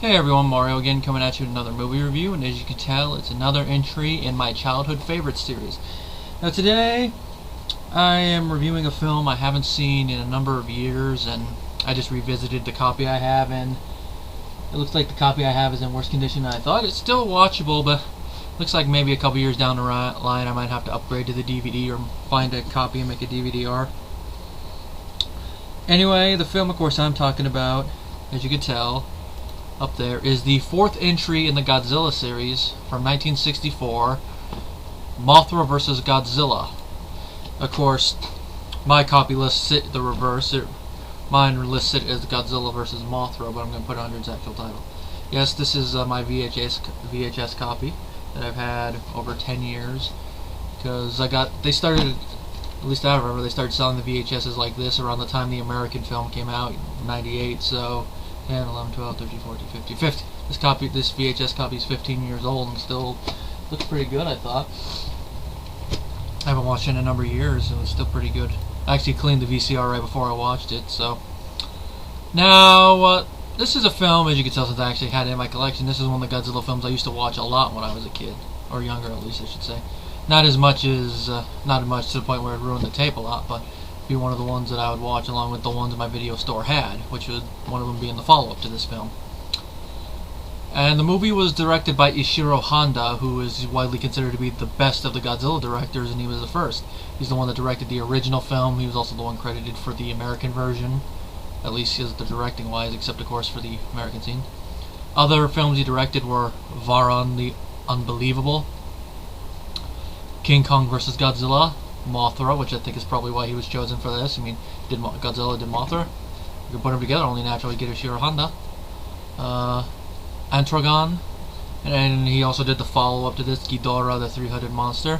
Hey everyone, Mario again coming at you with another movie review, and as you can tell, it's another entry in my childhood favorites series. Now today, I am reviewing a film I haven't seen in a number of years, and I just revisited the copy I have, and it looks like the copy I have is in worse condition than I thought. It's still watchable, but looks like maybe a couple years down the line I might have to upgrade to the DVD or find a copy and make a DVD-R. Anyway, the film of course I'm talking about, as you can tell, up there is the fourth entry in the Godzilla series from 1964, Mothra vs. Godzilla. Of course, my copy lists it the reverse. Mine lists it as Godzilla vs. Mothra, but I'm going to put it under its actual title. Yes, this is my VHS copy that I've had over 10 years, because they started, at least I remember, they started selling the VHSs like this around the time the American film came out in 98, so 10, 11, 12, 13, 14, 15, 15. This VHS copy is 15 years old and still looks pretty good, I thought. I haven't watched it in a number of years, and it's still pretty good. I actually cleaned the VCR right before I watched it, so. Now, this is a film, as you can tell, since I actually had it in my collection. This is one of the Godzilla films I used to watch a lot when I was a kid. Or younger, at least, I should say. Not as much to the point where it ruined the tape a lot, but be one of the ones that I would watch along with the ones my video store had, which would one of them being the follow-up to this film. And the movie was directed by Ishirō Honda, who is widely considered to be the best of the Godzilla directors, and he was the first. He's the one that directed the original film. He was also the one credited for the American version, at least as the directing wise, except of course for the American scene. Other films he directed were Varan the Unbelievable, King Kong vs. Godzilla, Mothra, which I think is probably why he was chosen for this. I mean, Godzilla did Mothra. You could put them together, only naturally get Ishirō Honda. Antragon, and he also did the follow-up to this, Ghidorah, the three-headed monster.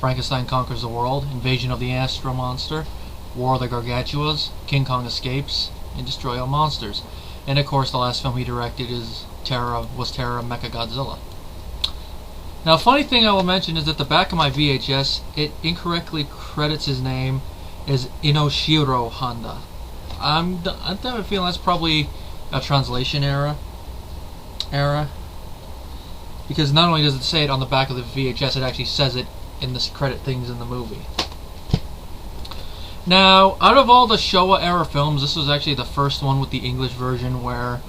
Frankenstein Conquers the World, Invasion of the Astro Monster, War of the Gargantuas, King Kong Escapes, and Destroy All Monsters. And of course, the last film he directed was Terra Mechagodzilla. Now, a funny thing I will mention is that the back of my VHS, it incorrectly credits his name as Ishirō Honda. I'm feeling that's probably a translation error. Because not only does it say it on the back of the VHS, it actually says it in the credit things in the movie. Now, out of all the Showa era films, this was actually the first one with the English version where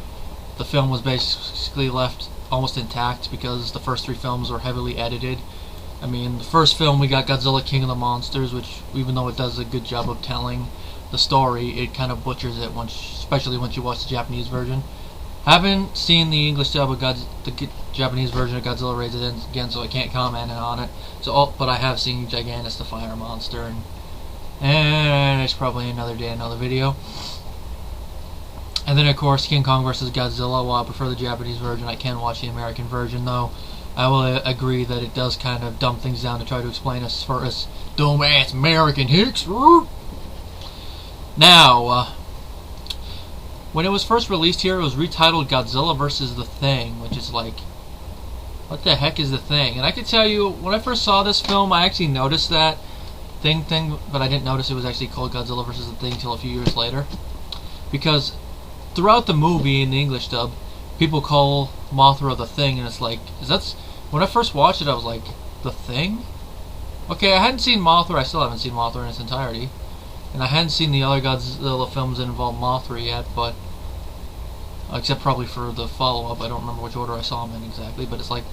the film was basically left almost intact, because the first three films were heavily edited. I mean, the first film we got Godzilla King of the Monsters, which even though it does a good job of telling the story, it kind of butchers it, especially once you watch the Japanese version. Haven't seen the English dub of the Japanese version of Godzilla Raised Again, so I can't comment on it. But I have seen Gigantus the Fire Monster, and it's probably another day, another video. And then of course King Kong vs. Godzilla. While I prefer the Japanese version, I can watch the American version, though I will agree that it does kind of dumb things down to try to explain us for us dumbass American hicks. Now, when it was first released here, it was retitled Godzilla vs. the Thing, which is like, what the heck is the Thing? And I can tell you, when I first saw this film, I actually noticed that thing, but I didn't notice it was actually called Godzilla vs. the Thing until a few years later. Because throughout the movie in the English dub, people call Mothra the Thing, and it's like, when I first watched it, I was like, the Thing? Okay, I hadn't seen Mothra. I still haven't seen Mothra in its entirety. And I hadn't seen the other Godzilla films that involve Mothra yet, but except probably for the follow-up. I don't remember which order I saw them in exactly, but it's like,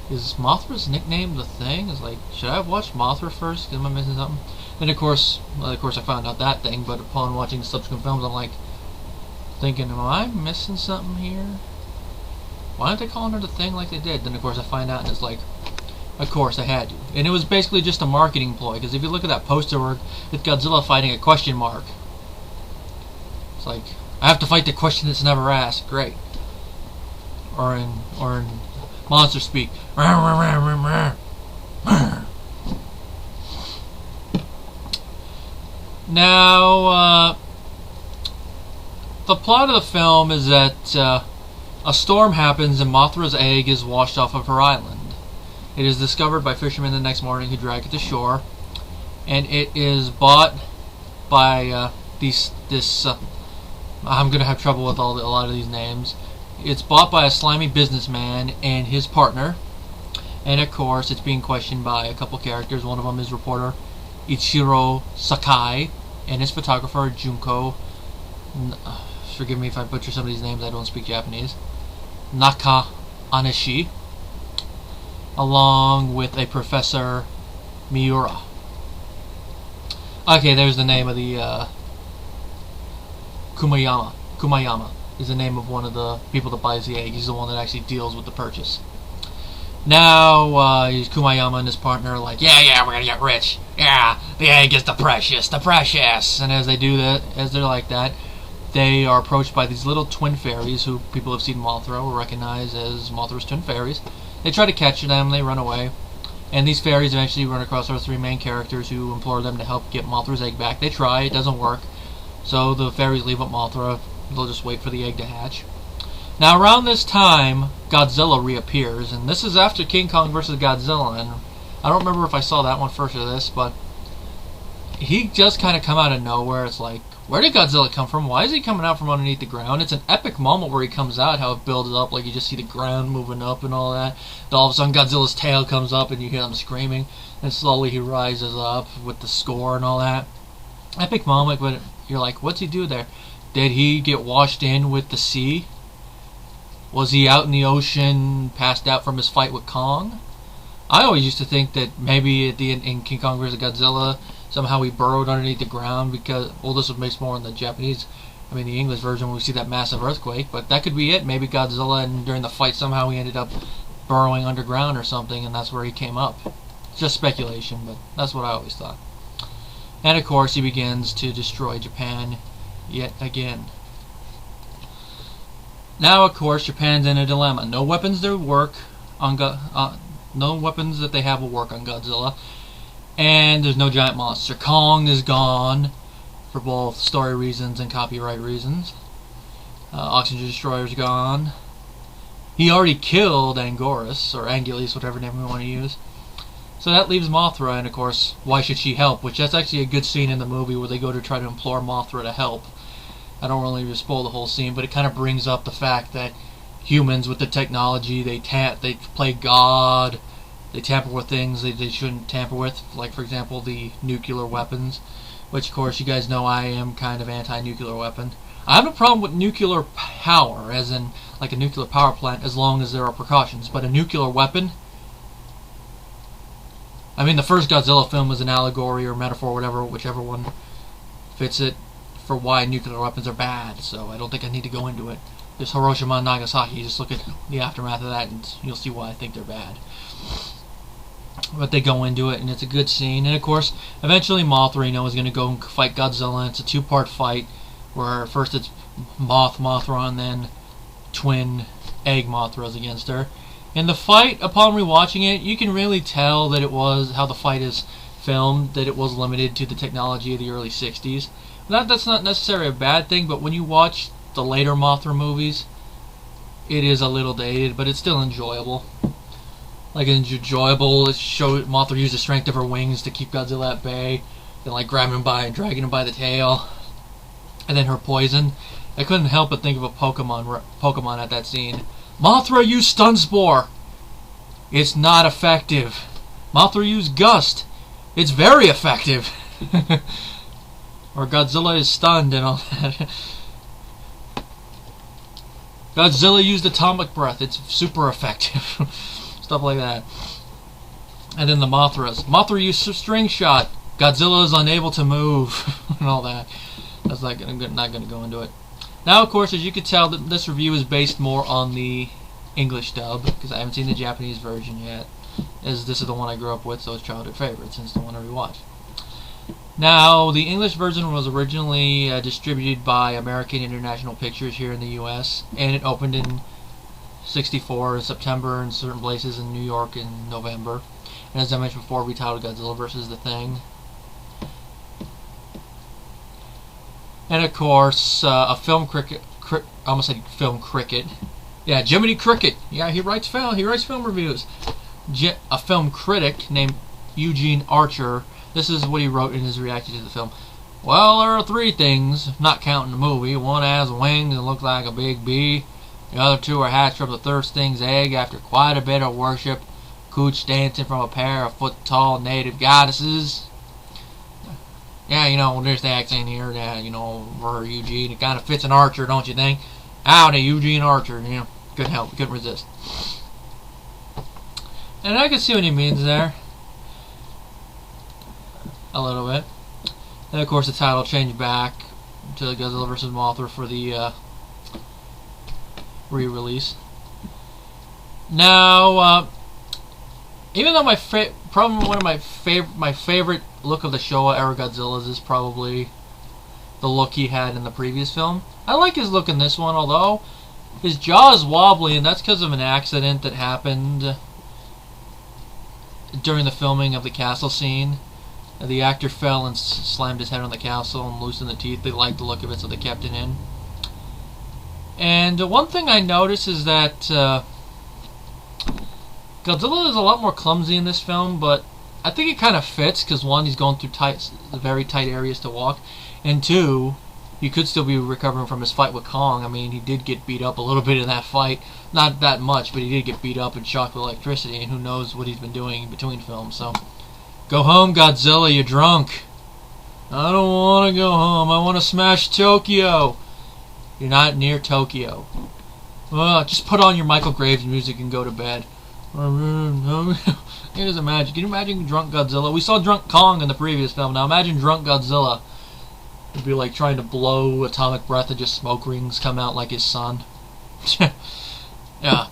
is Mothra's nickname the Thing? It's like, should I have watched Mothra first? Am I missing something? Then of course I found out that thing, but upon watching the subsequent films, I'm like, thinking, am I missing something here? Why aren't they calling her the Thing like they did? Then of course I find out, and it's like, of course I had to. And it was basically just a marketing ploy, because if you look at that poster work, it's Godzilla fighting a question mark. It's like, I have to fight the question that's never asked. Great. Or in monster speak. Now, the plot of the film is that a storm happens and Mothra's egg is washed off of her island. It is discovered by fishermen the next morning, who drag it to shore, and it is bought by I'm going to have trouble with a lot of these names. It's bought by a slimy businessman and his partner. And of course, it's being questioned by a couple characters. One of them is reporter Ichiro Sakai and his photographer Junko. Forgive me if I butcher some of these names, I don't speak Japanese. Naka Anishi, along with a Professor Miura. Okay, there's the name of the Kumayama. Kumayama is the name of one of the people that buys the egg. He's the one that actually deals with the purchase. Now, Kumayama and his partner are like, yeah, we're gonna get rich. Yeah, the egg is the precious. And as they do that, as they're like that, they are approached by these little twin fairies who people have seen Mothra will recognize as Mothra's twin fairies. They try to catch them, they run away. And these fairies eventually run across our three main characters who implore them to help get Mothra's egg back. They try, it doesn't work. So the fairies leave with Mothra. They'll just wait for the egg to hatch. Now around this time, Godzilla reappears, and this is after King Kong vs. Godzilla, and I don't remember if I saw that one first or this, but he just kind of come out of nowhere. It's like, where did Godzilla come from? Why is he coming out from underneath the ground? It's an epic moment where he comes out, how it builds up, like you just see the ground moving up and all that. Then all of a sudden Godzilla's tail comes up and you hear him screaming, and slowly he rises up with the score and all that. Epic moment, but you're like, what's he do there? Did he get washed in with the sea? Was he out in the ocean, passed out from his fight with Kong? I always used to think that maybe at the end in King Kong vs. Godzilla, somehow he burrowed underneath the ground because, well, this was based more on the Japanese, the English version when we see that massive earthquake, but that could be it. Maybe Godzilla, and during the fight somehow he ended up burrowing underground or something, and that's where he came up. Just speculation, but that's what I always thought. And of course, he begins to destroy Japan yet again. Now, of course, Japan's in a dilemma. No weapons that work on no weapons that they have will work on Godzilla, and there's no giant monster. Kong is gone for both story reasons and copyright reasons. Oxygen Destroyer's gone. He already killed Anguirus, or Anguirus, whatever name we want to use. So that leaves Mothra, and of course, why should she help? Which that's actually a good scene in the movie where they go to try to implore Mothra to help. I don't really spoil the whole scene, but it kind of brings up the fact that humans with the technology, they play God, they tamper with things they shouldn't tamper with, like for example the nuclear weapons, which of course you guys know I am kind of anti-nuclear weapon. I have a problem with nuclear power, as in like a nuclear power plant, as long as there are precautions, but a nuclear weapon, the first Godzilla film was an allegory or metaphor, whatever, whichever one fits it, for why nuclear weapons are bad, so I don't think I need to go into it. There's Hiroshima and Nagasaki, just look at the aftermath of that and you'll see why I think they're bad. But they go into it and it's a good scene, and of course eventually Mothra, is going to go and fight Godzilla, and it's a two-part fight where first it's Mothra and then twin egg Mothras against her. In the fight, upon rewatching it, you can really tell that it was, how the fight is filmed, that it was limited to the technology of the early 60s. That's not necessarily a bad thing, but when you watch the later Mothra movies, it is a little dated, but it's still enjoyable. Like, it's enjoyable. It shows Mothra use the strength of her wings to keep Godzilla at bay, then like grabbing him by and dragging him by the tail, and then her poison. I couldn't help but think of a Pokemon at that scene. Mothra used Stun Spore. It's not effective. Mothra used Gust. It's very effective. Or Godzilla is stunned and all that. Godzilla used Atomic Breath. It's super effective. Stuff like that. And then the Mothras. Mothra used String Shot. Godzilla is unable to move. And all that. That's not going to go into it. Now, of course, as you can tell, this review is based more on the English dub, because I haven't seen the Japanese version yet, as this is the one I grew up with, so it's childhood favorite, since the one I rewatched. Now, the English version was originally distributed by American International Pictures here in the U.S., and it opened in '64 in September in certain places, in New York in November. And as I mentioned before, retitled Godzilla vs. the Thing. And of course, a film cricket. I almost said film cricket. Yeah, Jiminy Cricket. Yeah, he writes film reviews. A film critic named Eugene Archer. This is what he wrote in his reaction to the film. Well, there are three things, not counting the movie. One has wings and looks like a big bee. The other two are hatched from the Thirst Thing's egg after quite a bit of worship. Cooch dancing from a pair of foot-tall native goddesses. Yeah, you know, there's the accent here, you know, for Eugene. It kind of fits an Archer, don't you think? Howdy, Eugene Archer. You know, couldn't help, couldn't resist. And I can see what he means there. A little bit. And of course the title changed back to Godzilla vs. Mothra for the re-release. Now, even though probably one of my favorite look of the Showa era Godzillas is probably the look he had in the previous film. I like his look in this one, although his jaw is wobbly, and that's because of an accident that happened during the filming of the castle scene. The actor fell and slammed his head on the castle and loosened the teeth. They liked the look of it, so they kept it in. And one thing I noticed is that Godzilla is a lot more clumsy in this film, but I think it kind of fits because one, he's going through very tight areas to walk, and two, he could still be recovering from his fight with Kong. I mean, he did get beat up a little bit in that fight, not that much, but he did get beat up and shocked with electricity, and who knows what he's been doing between films. So, go home, Godzilla, you're drunk. I don't want to go home. I want to smash Tokyo. You're not near Tokyo. Just put on your Michael Graves music and go to bed. Can you imagine drunk Godzilla? We saw drunk Kong in the previous film. Now imagine drunk Godzilla. It'd be like trying to blow atomic breath and just smoke rings come out like his son. Yeah.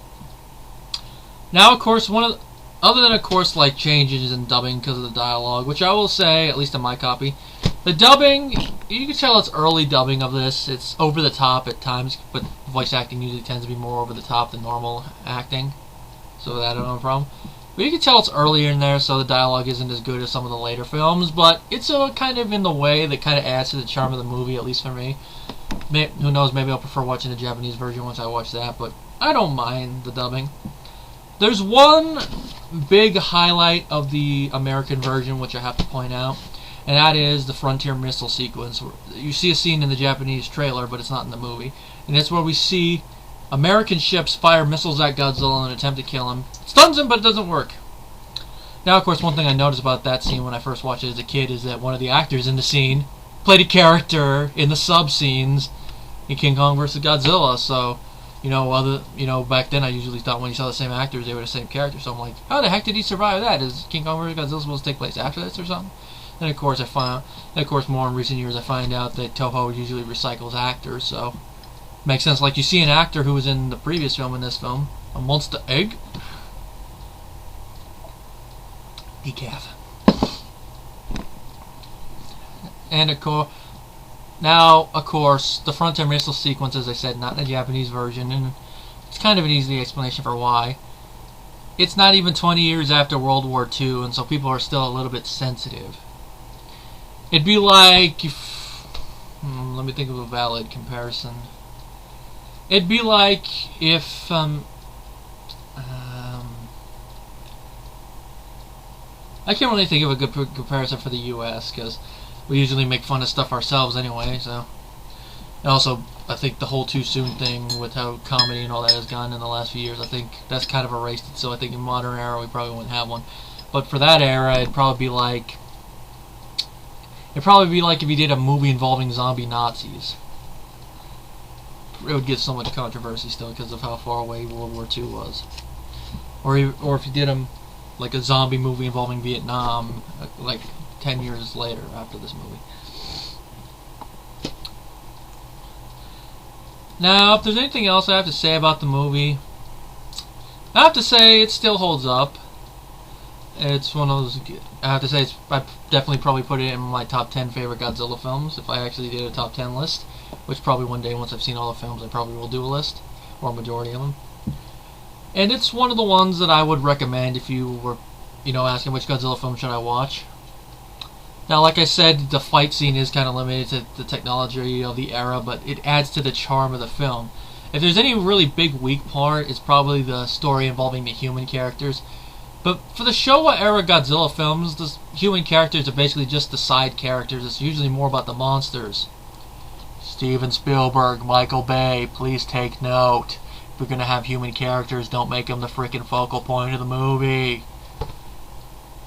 Now, of course, other than, of course, like changes in dubbing because of the dialogue, which I will say, at least in my copy, the dubbing, you can tell it's early dubbing of this. It's over the top at times, but voice acting usually tends to be more over the top than normal acting. So that I don't have a problem. But you can tell it's earlier in there, so the dialogue isn't as good as some of the later films, but it's kind of in the way that kind of adds to the charm of the movie, at least for me. Who knows, maybe I'll prefer watching the Japanese version once I watch that, but I don't mind the dubbing. There's one big highlight of the American version, which I have to point out, and that is the Frontier missile sequence. You see a scene in the Japanese trailer, but it's not in the movie, and it's where we see American ships fire missiles at Godzilla in an attempt to kill him. It stuns him, but it doesn't work. Now, of course, one thing I noticed about that scene when I first watched it as a kid is that one of the actors in the scene played a character in the sub-scenes in King Kong vs. Godzilla. So, back then I usually thought when you saw the same actors, they were the same character. So I'm like, how the heck did he survive that? Is King Kong vs. Godzilla supposed to take place after this or something? Then, of course, more in recent years, I find out that Toho usually recycles actors, so makes sense. Like, you see an actor who was in the previous film in this film, a monster egg. Decaf. And of course, the Frontier missile sequence, as I said, not in the Japanese version, and it's kind of an easy explanation for why. It's not even 20 years after World War II, and so people are still a little bit sensitive. It'd be like let me think of a valid comparison. It'd be like if I can't really think of a good comparison for the U.S. because we usually make fun of stuff ourselves anyway. So, and also, I think the whole too soon thing with how comedy and all that has gone in the last few years, I think that's kind of erased it. So I think in modern era we probably wouldn't have one. But for that era, it'd probably be like if you did a movie involving zombie Nazis. It would get so much controversy still because of how far away World War II was. Or if you did like a zombie movie involving Vietnam, like 10 years later after this movie. Now, if there's anything else I have to say about the movie, I have to say it still holds up. It's one of those, I have to say, I definitely probably put it in my top 10 favorite Godzilla films if I actually did a top 10 list, which probably one day once I've seen all the films I probably will do a list, or a majority of them. And it's one of the ones that I would recommend if you were, asking which Godzilla film should I watch. Now, like I said, the fight scene is kind of limited to the technology of the era, but it adds to the charm of the film. If there's any really big weak part, it's probably the story involving the human characters. But for the Showa-era Godzilla films, the human characters are basically just the side characters. It's usually more about the monsters. Steven Spielberg, Michael Bay, please take note. we're gonna have human characters, don't make them the freaking focal point of the movie.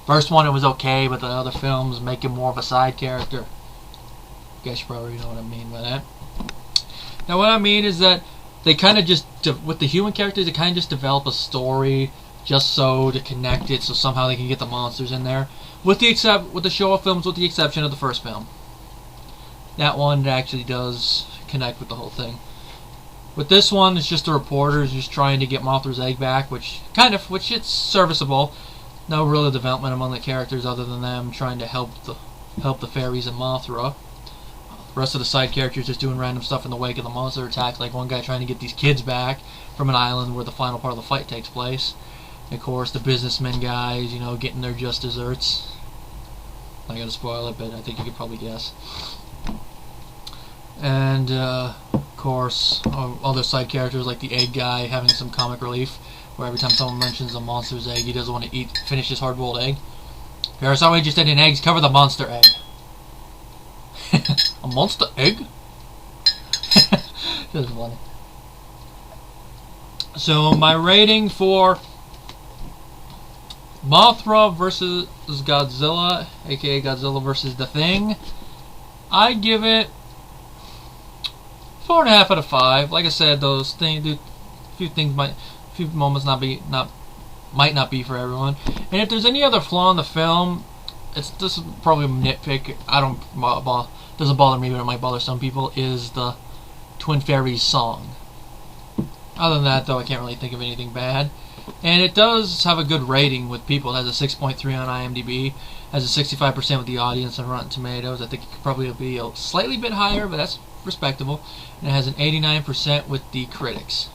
First one, it was okay, but the other films make him more of a side character. Guess you probably know what I mean by that. Now, what I mean is that they kind of just, with the human characters, they kind of just develop a story just so to connect it, so somehow they can get the monsters in there. With the Showa films, with the exception of the first film. That one actually does connect with the whole thing. With this one, it's just the reporters just trying to get Mothra's egg back, which it's serviceable. No real development among the characters other than them trying to help the fairies and Mothra. The rest of the side characters just doing random stuff in the wake of the monster attack, like one guy trying to get these kids back from an island where the final part of the fight takes place. And of course, the businessmen guys, getting their just desserts. I'm not gonna spoil it, but I think you could probably guess. And of course, other side characters like the egg guy having some comic relief, where every time someone mentions a monster's egg, he doesn't want to finish his hard-boiled egg. If you're so interested in eggs, cover the monster egg. A monster egg? That's funny. So my rating for Mothra versus Godzilla, aka Godzilla versus the Thing, I give it 4.5 out of 5. Like I said, a few moments might not be for everyone. And if there's any other flaw in the film, this is probably a nitpick. Doesn't bother me, but it might bother some people. Is the Twin Fairies song. Other than that, though, I can't really think of anything bad. And it does have a good rating with people. It has a 6.3 on IMDb. Has a 65% with the audience on Rotten Tomatoes. I think it could probably be a slightly bit higher, but that's respectable. And it has an 89% with the critics.